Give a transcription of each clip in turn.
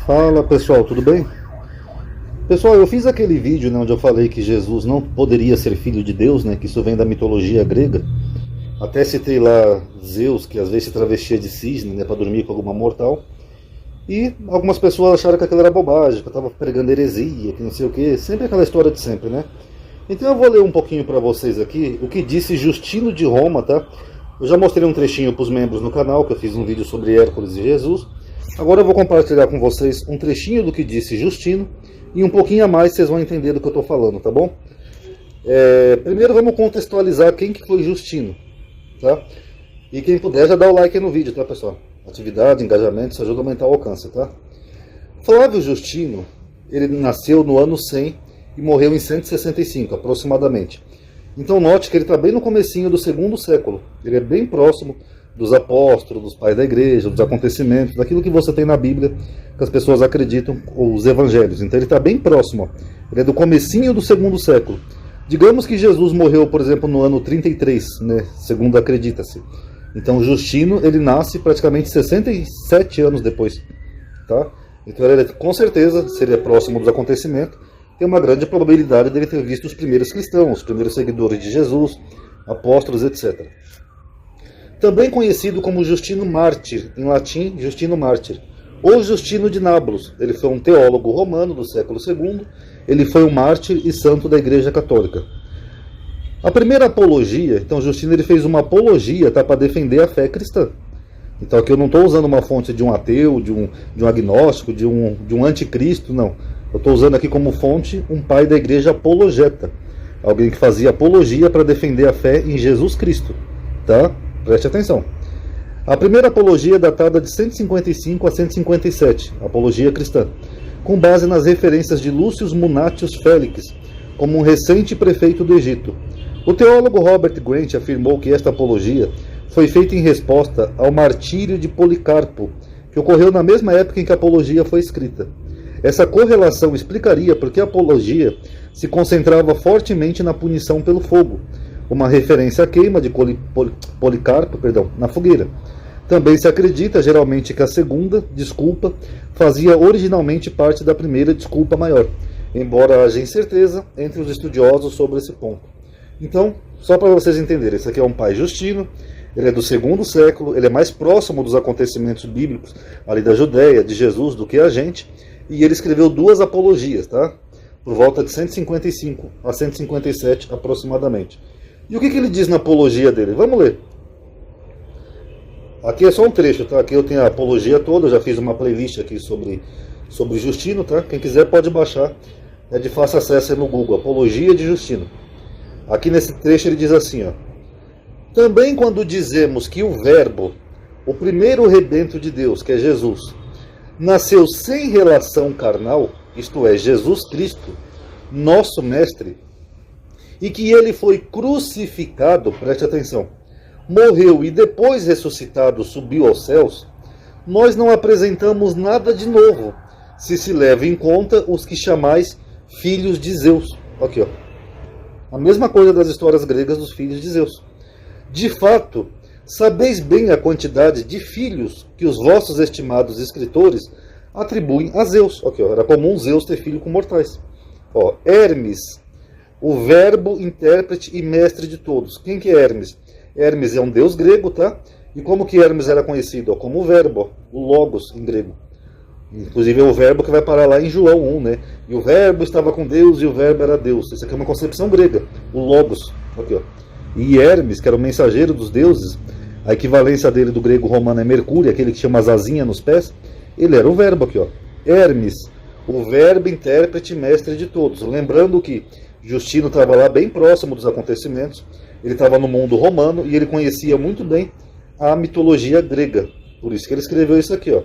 Fala pessoal, tudo bem? Pessoal, eu fiz aquele vídeo, né, onde eu falei que Jesus não poderia ser filho de Deus, né, que isso vem da mitologia grega. Até citei lá Zeus, que às vezes se travestia de cisne, né, para dormir com alguma mortal. E algumas pessoas acharam que aquilo era bobagem, que eu estava pregando heresia, que não sei o que, sempre aquela história de sempre, né? Então eu vou ler um pouquinho para vocês aqui o que disse Justino de Roma, tá? Eu já mostrei um trechinho para os membros no canal, que eu fiz um vídeo sobre Hércules e Jesus. Agora eu vou compartilhar com vocês um trechinho do que disse Justino e um pouquinho a mais vocês vão entender do que eu estou falando, tá bom? Primeiro vamos contextualizar quem que foi Justino, tá? E quem puder já dá o like aí no vídeo, tá pessoal? Atividade, engajamento, isso ajuda a aumentar o alcance, tá? Flávio Justino, ele nasceu no ano 100 e morreu em 165 aproximadamente. Então note que ele está bem no comecinho do segundo século. Ele é bem próximo dos apóstolos, dos pais da igreja, dos acontecimentos, daquilo que você tem na Bíblia, que as pessoas acreditam, os evangelhos. Então ele está bem próximo. Ele é do comecinho do segundo século. Digamos que Jesus morreu, por exemplo, no ano 33, né, segundo acredita-se. Então Justino, ele nasce praticamente 67 anos depois. Tá? Então ele, com certeza, seria próximo dos acontecimentos. Tem uma grande probabilidade dele ter visto os primeiros cristãos, os primeiros seguidores de Jesus, apóstolos, etc. Também conhecido como Justino Mártir, em latim, Justino Mártir, ou Justino de Nablus. Ele foi um teólogo romano do século II, ele foi um mártir e santo da Igreja Católica. A primeira apologia, então Justino ele fez uma apologia, tá, para defender a fé cristã. Então aqui eu não estou usando uma fonte de um ateu, de um agnóstico, de um anticristo, não. Eu estou usando aqui como fonte um pai da igreja apologeta. Alguém que fazia apologia para defender a fé em Jesus Cristo. Tá? Preste atenção. A primeira apologia é datada de 155 a 157, apologia cristã, com base nas referências de Lúcio Munatius Félix, como um recente prefeito do Egito. O teólogo Robert Grant afirmou que esta apologia foi feita em resposta ao martírio de Policarpo, que ocorreu na mesma época em que a apologia foi escrita. Essa correlação explicaria por que a apologia se concentrava fortemente na punição pelo fogo, uma referência à queima de Policarpo, na fogueira. Também se acredita geralmente que a segunda desculpa fazia originalmente parte da primeira desculpa maior, embora haja incerteza entre os estudiosos sobre esse ponto. Então, só para vocês entenderem, esse aqui é um pai Justino, ele é do segundo século, ele é mais próximo dos acontecimentos bíblicos ali da Judéia, de Jesus, do que a gente, e ele escreveu duas apologias, tá? Por volta de 155 a 157 aproximadamente. E o que ele diz na apologia dele? Vamos ler. Aqui é só um trecho, tá? Aqui eu tenho a apologia toda, eu já fiz uma playlist aqui sobre Justino, tá? Quem quiser pode baixar, é de fácil acesso aí no Google, Apologia de Justino. Aqui nesse trecho ele diz assim, ó: também quando dizemos que o Verbo, o primeiro rebento de Deus, que é Jesus, nasceu sem relação carnal, isto é, Jesus Cristo, nosso Mestre, e que ele foi crucificado, preste atenção, morreu e depois ressuscitado subiu aos céus, nós não apresentamos nada de novo, se leva em conta os que chamais filhos de Zeus. Aqui, ó. A mesma coisa das histórias gregas dos filhos de Zeus. De fato, sabeis bem a quantidade de filhos que os vossos estimados escritores atribuem a Zeus. Okay, ó, era comum Zeus ter filho com mortais. Ó, Hermes, o verbo, intérprete e mestre de todos. Quem que é Hermes? Hermes é um deus grego, tá? E como que Hermes era conhecido? Ó, como o verbo, o logos em grego. Inclusive é o verbo que vai parar lá em João 1, né? E o verbo estava com Deus e o verbo era Deus. Isso aqui é uma concepção grega, o logos. Aqui, ó. E Hermes, que era o mensageiro dos deuses, a equivalência dele do grego romano é Mercúrio, aquele que tinha umas asinhas nos pés, ele era o verbo aqui, ó. Hermes, o verbo, intérprete, mestre de todos. Lembrando que Justino estava lá bem próximo dos acontecimentos, ele estava no mundo romano e ele conhecia muito bem a mitologia grega. Por isso que ele escreveu isso aqui, ó.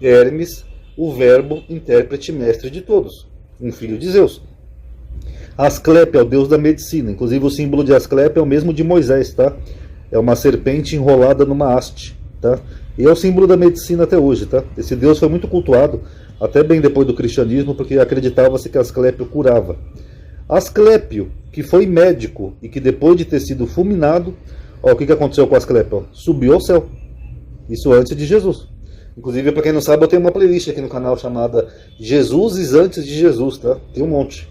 Hermes, o verbo, intérprete, mestre de todos. Um filho de Zeus. Asclepio é o deus da medicina. Inclusive o símbolo de Asclepio é o mesmo de Moisés, tá? É uma serpente enrolada numa haste, tá? E é o símbolo da medicina até hoje, tá? Esse deus foi muito cultuado, até bem depois do cristianismo, porque acreditava-se que Asclepio curava. Asclepio, que foi médico e que depois de ter sido fulminado, ó, o que aconteceu com Asclepio? Subiu ao céu. Isso antes de Jesus. Inclusive, para quem não sabe, eu tenho uma playlist aqui no canal chamada Jesuses antes de Jesus, tá? Tem um monte.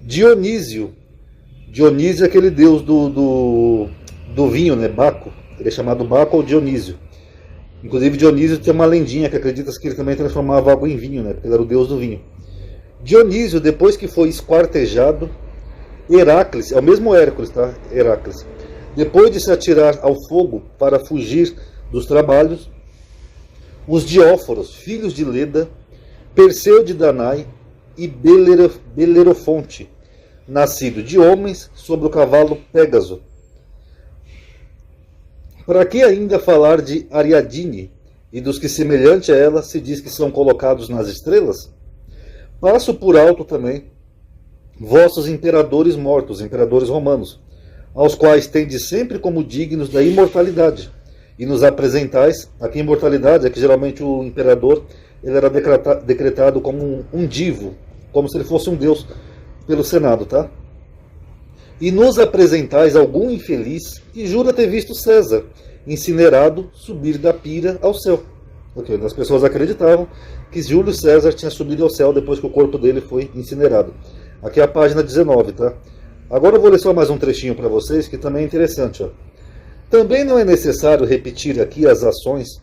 Dionísio. Dionísio é aquele deus do vinho, né? Baco. Ele é chamado Baco ou Dionísio. Inclusive, Dionísio tem uma lendinha que acredita que ele também transformava água em vinho, né? Porque ele era o deus do vinho. Dionísio, depois que foi esquartejado, Heracles, é o mesmo Hércules, tá? Heracles. Depois de se atirar ao fogo para fugir dos trabalhos, os Dióforos, filhos de Leda, Perseu de Danai e Belerofonte, nascido de homens sobre o cavalo Pégaso. Para que ainda falar de Ariadne e dos que semelhante a ela se diz que são colocados nas estrelas? Passo por alto também vossos imperadores mortos, imperadores romanos, aos quais tendes sempre como dignos da imortalidade, e nos apresentais, aqui imortalidade é que geralmente o imperador ele era decretado como um divo, como se ele fosse um deus pelo Senado, tá? E nos apresentais algum infeliz que jura ter visto César incinerado subir da pira ao céu. Okay, as pessoas acreditavam que Júlio César tinha subido ao céu depois que o corpo dele foi incinerado. Aqui é a página 19, tá? Agora eu vou ler só mais um trechinho para vocês que também é interessante, ó. Também não é necessário repetir aqui as ações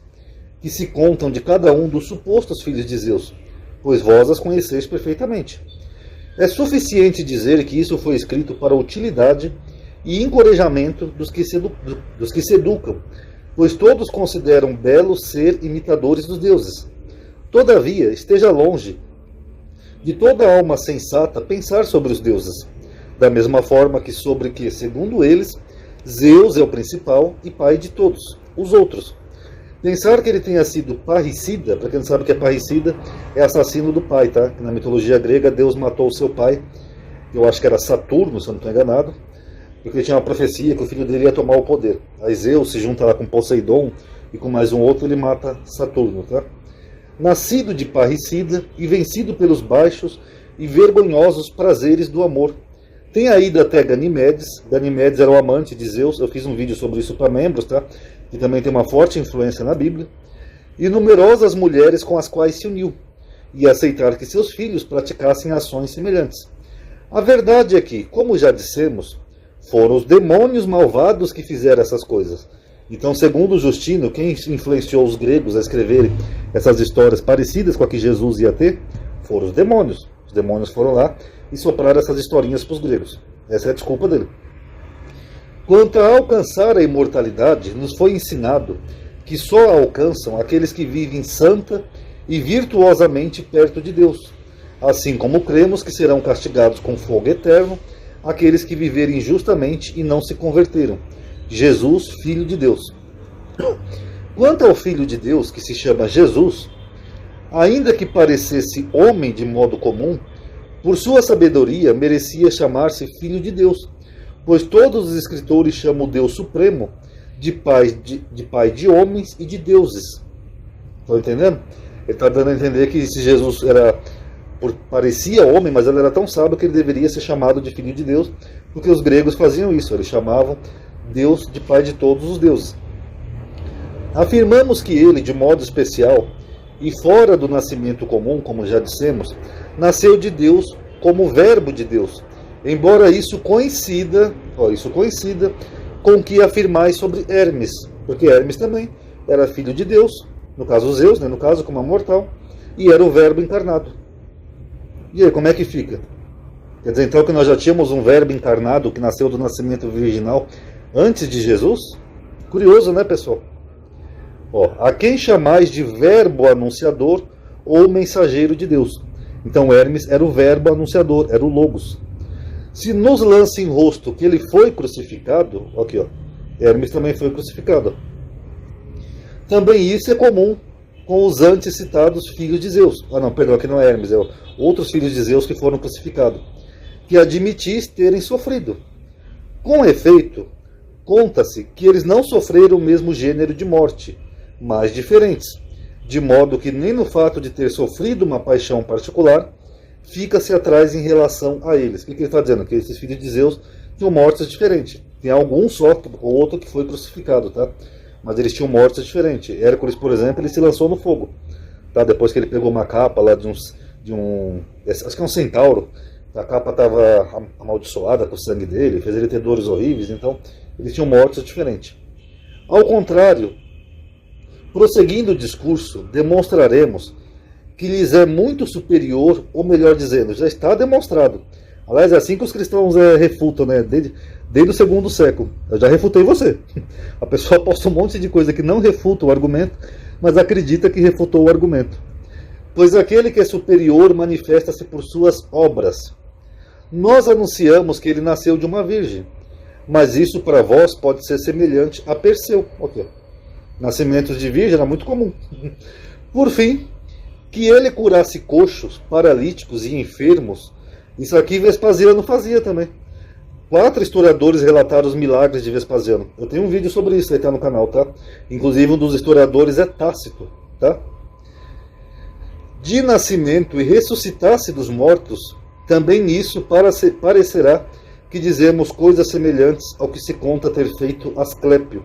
que se contam de cada um dos supostos filhos de Zeus, pois vós as conheceis perfeitamente. É suficiente dizer que isso foi escrito para utilidade e encorajamento dos que se educam, pois todos consideram belo ser imitadores dos deuses. Todavia, esteja longe de toda alma sensata pensar sobre os deuses, da mesma forma que sobre que, segundo eles, Zeus é o principal e pai de todos os outros. Pensar que ele tenha sido parricida, para quem não sabe o que é parricida, é assassino do pai, tá? Na mitologia grega, Deus matou o seu pai, eu acho que era Saturno, se eu não estou enganado, porque ele tinha uma profecia que o filho dele ia tomar o poder. Aí Zeus se junta lá com Poseidon e com mais um outro, ele mata Saturno, tá? Nascido de parricida e vencido pelos baixos e vergonhosos prazeres do amor. Tem a ida até Ganimedes. Ganimedes era o amante de Zeus. Eu fiz um vídeo sobre isso para membros, tá? Que também tem uma forte influência na Bíblia. E numerosas mulheres com as quais se uniu, e aceitar que seus filhos praticassem ações semelhantes. A verdade é que, como já dissemos, foram os demônios malvados que fizeram essas coisas. Então, segundo Justino, quem influenciou os gregos a escreverem essas histórias parecidas com a que Jesus ia ter, foram os demônios. Os demônios foram lá e sopraram essas historinhas para os gregos. Essa é a desculpa dele. Quanto a alcançar a imortalidade, nos foi ensinado que só a alcançam aqueles que vivem santa e virtuosamente perto de Deus, assim como cremos que serão castigados com fogo eterno aqueles que viverem injustamente e não se converteram. Jesus, Filho de Deus. Quanto ao Filho de Deus, que se chama Jesus, ainda que parecesse homem de modo comum, por sua sabedoria merecia chamar-se Filho de Deus, pois todos os escritores chamam o Deus Supremo de pai de homens e de deuses. Estão entendendo? Ele está dando a entender que se Jesus parecia homem, mas ele era tão sábio que ele deveria ser chamado de Filho de Deus, porque os gregos faziam isso, eles chamavam Deus de pai de todos os deuses. Afirmamos que ele, de modo especial, e fora do nascimento comum, como já dissemos, nasceu de Deus como verbo de Deus, embora isso coincida com o que afirmais sobre Hermes, porque Hermes também era filho de Deus, no caso Zeus, né, no caso como mortal, e era o verbo encarnado. E aí, como é que fica? Quer dizer, então, que nós já tínhamos um verbo encarnado que nasceu do nascimento virginal antes de Jesus? Curioso, né, pessoal? A quem chamais de verbo anunciador ou mensageiro de Deus. Então Hermes era o verbo anunciador, era o Logos. Se nos lança em rosto que ele foi crucificado, aqui, Hermes também foi crucificado. Também isso é comum com os antes citados filhos de Zeus. Não, perdão, aqui não é Hermes, é outros filhos de Zeus que foram crucificados, que admitis terem sofrido. Com efeito, conta-se que eles não sofreram o mesmo gênero de morte, mas diferentes, de modo que nem no fato de ter sofrido uma paixão particular, fica-se atrás em relação a eles. O que ele está dizendo? Que esses filhos de Zeus tinham mortes diferentes. Tem algum só, ou outro que foi crucificado, tá? mas eles tinham mortes diferentes. Hércules, por exemplo, ele se lançou no fogo, tá? Depois que ele pegou uma capa lá acho que é um centauro, a capa estava amaldiçoada com o sangue dele, fez ele ter dores horríveis, então eles tinham mortes diferentes. Ao contrário, prosseguindo o discurso, demonstraremos que lhes é muito superior, ou melhor dizendo, já está demonstrado. Aliás, é assim que os cristãos refutam, né? Desde o segundo século. Eu já refutei você. A pessoa posta um monte de coisa que não refuta o argumento, mas acredita que refutou o argumento. Pois aquele que é superior manifesta-se por suas obras. Nós anunciamos que ele nasceu de uma virgem, mas isso para vós pode ser semelhante a Perseu. Okay. Nascimentos de virgem era muito comum. Por fim, que ele curasse coxos, paralíticos e enfermos. Isso aqui Vespasiano fazia também. 4 historiadores relataram os milagres de Vespasiano. Eu tenho um vídeo sobre isso aí, tá no canal, tá? Inclusive um dos historiadores é Tácito, tá? De nascimento e ressuscitasse dos mortos, também isso parecerá que dizemos coisas semelhantes ao que se conta ter feito Asclépio.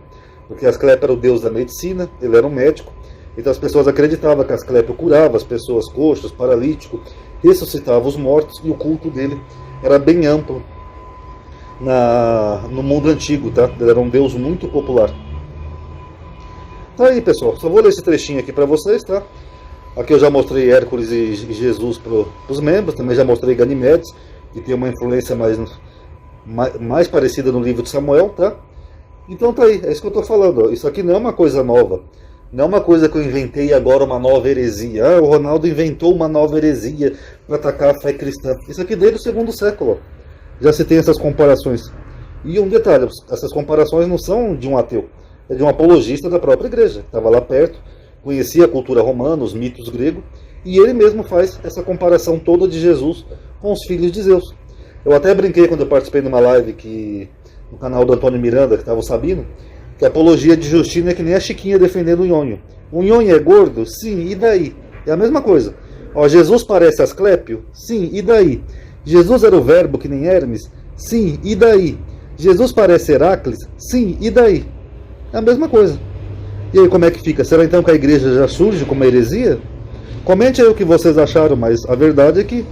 Porque Asclépio era o deus da medicina, ele era um médico, então as pessoas acreditavam que Asclépio curava as pessoas coxas, paralíticos, ressuscitava os mortos, e o culto dele era bem amplo no mundo antigo, tá? Ele era um deus muito popular. Tá aí, pessoal, só vou ler esse trechinho aqui para vocês, tá? Aqui eu já mostrei Hércules e Jesus para os membros, também já mostrei Ganimedes, que tem uma influência mais parecida no livro de Samuel, tá? Então tá aí, é isso que eu estou falando, ó. Isso aqui não é uma coisa nova, não é uma coisa que eu inventei agora, uma nova heresia. Ah, o Ronaldo inventou uma nova heresia para atacar a fé cristã. Isso aqui desde o segundo século, ó. Já se tem essas comparações. E um detalhe, essas comparações não são de um ateu, é de um apologista da própria igreja, estava lá perto, conhecia a cultura romana, os mitos gregos, e ele mesmo faz essa comparação toda de Jesus com os filhos de Zeus. Eu até brinquei quando eu participei de uma live no canal do Antônio Miranda, que estava o Sabino, que a apologia de Justino é que nem a Chiquinha defendendo o Nhonho. O Nhonho é gordo? Sim, e daí? É a mesma coisa. Ó, Jesus parece Asclépio? Sim, e daí? Jesus era o verbo que nem Hermes? Sim, e daí? Jesus parece Heracles? Sim, e daí? É a mesma coisa. E aí como é que fica? Será então que a igreja já surge como uma heresia? Comente aí o que vocês acharam, mas a verdade é que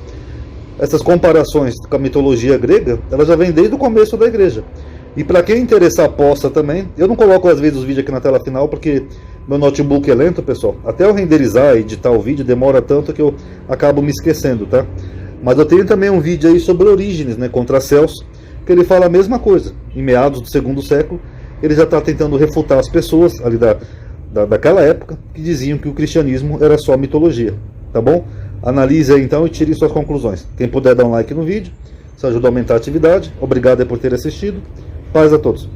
essas comparações com a mitologia grega, ela já vem desde o começo da igreja. E para quem interessar, posta também. Eu não coloco às vezes os vídeos aqui na tela final porque meu notebook é lento, pessoal. Até eu renderizar e editar o vídeo demora tanto que eu acabo me esquecendo, tá? Mas eu tenho também um vídeo aí sobre Orígenes, né, contra Celso, que ele fala a mesma coisa. Em meados do segundo século, ele já está tentando refutar as pessoas ali daquela época que diziam que o cristianismo era só mitologia, tá bom? Analise aí então e tire suas conclusões. Quem puder dar um like no vídeo, isso ajuda a aumentar a atividade. Obrigado por ter assistido. Paz a todos.